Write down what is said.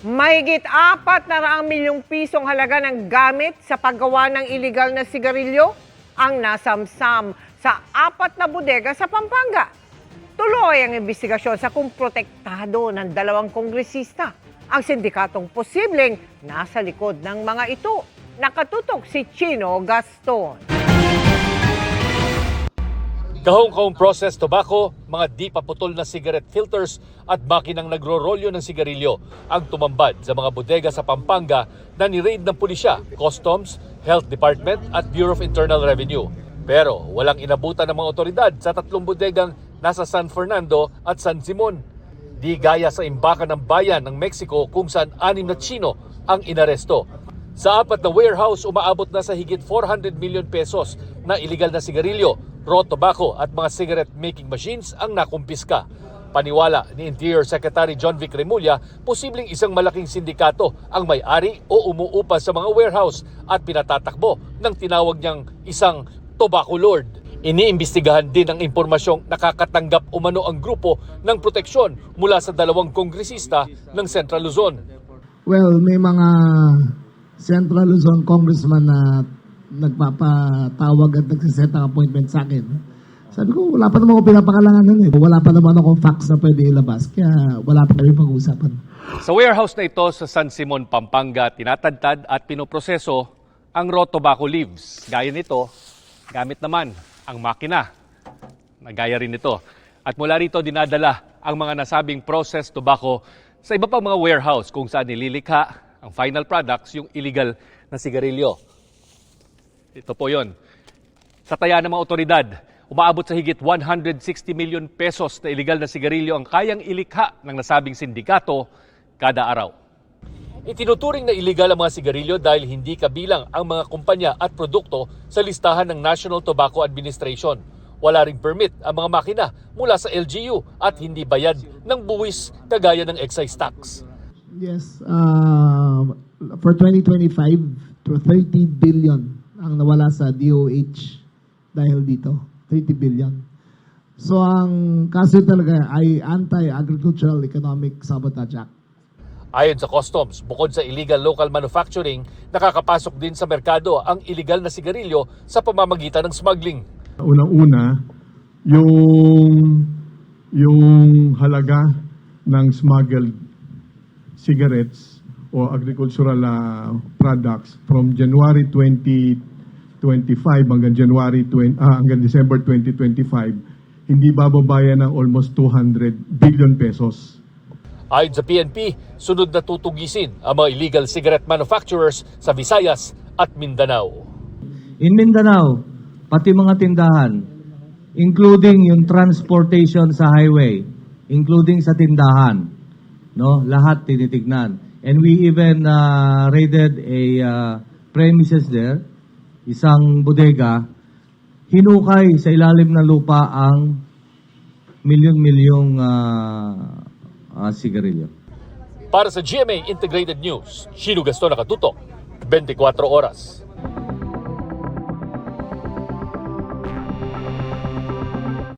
Mahigit 400 milyong pisong halaga ng gamit sa paggawa ng iligal na sigarilyo ang nasamsam sa 4 na bodega sa Pampanga. Tuloy ang investigasyon sa kung protektado ng 2 kongresista ang sindikatong posibleng nasa likod ng mga ito. Nakatutok si Chino Gaston. Kahong-kahong processed tobacco, mga di paputol na cigarette filters at makinang nagro-rolyo ng sigarilyo ang tumambad sa mga bodega sa Pampanga na ni-raid ng pulisya, Customs, Health Department at Bureau of Internal Revenue. Pero walang inabutan ng mga otoridad sa 3 bodegang nasa San Fernando at San Simon. Di gaya sa imbakan ng bayan ng Mexico kung saan 6 na Chino ang inaresto. Sa 4 na warehouse, umaabot na sa higit 400 million pesos na iligal na sigarilyo, raw tobacco at mga cigarette making machines ang nakumpiska. Paniwala ni Interior Secretary John Vic Remulla, posibleng isang malaking sindikato ang may-ari o umuupa sa mga warehouse at pinatatakbo ng tinawag niyang isang tobacco lord. Iniimbestigahan din ang impormasyong nakakatanggap umano ang grupo ng proteksyon mula sa 2 kongresista ng Central Luzon. Well, may mga Central Luzon congressman na nagpapatawag at nagsiset ng appointment sa akin. Sabi ko, wala pa naman ako pinapangalangan Wala pa naman akong facts na pwede ilabas. Kaya wala pa kami pag-uusapan. Sa warehouse na ito sa San Simon, Pampanga, tinatadtad at pinoproseso ang raw tobacco leaves. Gaya nito, gamit naman ang makina. Nagaya rin ito. At mula rito dinadala ang mga nasabing processed tobacco sa iba pang mga warehouse kung saan nililikha ang final products, yung illegal na sigarilyo. Ito po yon. Sa taya ng mga otoridad, umaabot sa higit 160 million pesos na illegal na sigarilyo ang kayang ilikha ng nasabing sindikato kada araw. Itinuturing na illegal ang mga sigarilyo dahil hindi kabilang ang mga kumpanya at produkto sa listahan ng National Tobacco Administration. Wala ring permit ang mga makina mula sa LGU at hindi bayad ng buwis kagaya ng excise tax. Yes, for 2025, to 30 billion ang nawala sa DOH dahil dito. 30 billion. So ang kaso talaga ay Anti-Agricultural Economic Sabotage Act. Ayon sa Customs, bukod sa illegal local manufacturing, nakakapasok din sa merkado ang illegal na sigarilyo sa pamamagitan ng smuggling. Unang-una, yung halaga ng smuggled cigarettes o agricultural products from January 2025 hanggang December 2025, hindi bababayan ng almost 200 billion pesos. Ayon sa PNP, sunod na tutugisin ang mga illegal cigarette manufacturers sa Visayas at Mindanao. In Mindanao, pati mga tindahan, including yung transportation sa highway, including sa tindahan, no, lahat tinitignan. And we even raided a premises there, isang bodega, hinukay sa ilalim ng lupa ang milyon-milyong sigarilyo. Para sa GMA Integrated News, Chino Gaston, nakatutok, 24 oras.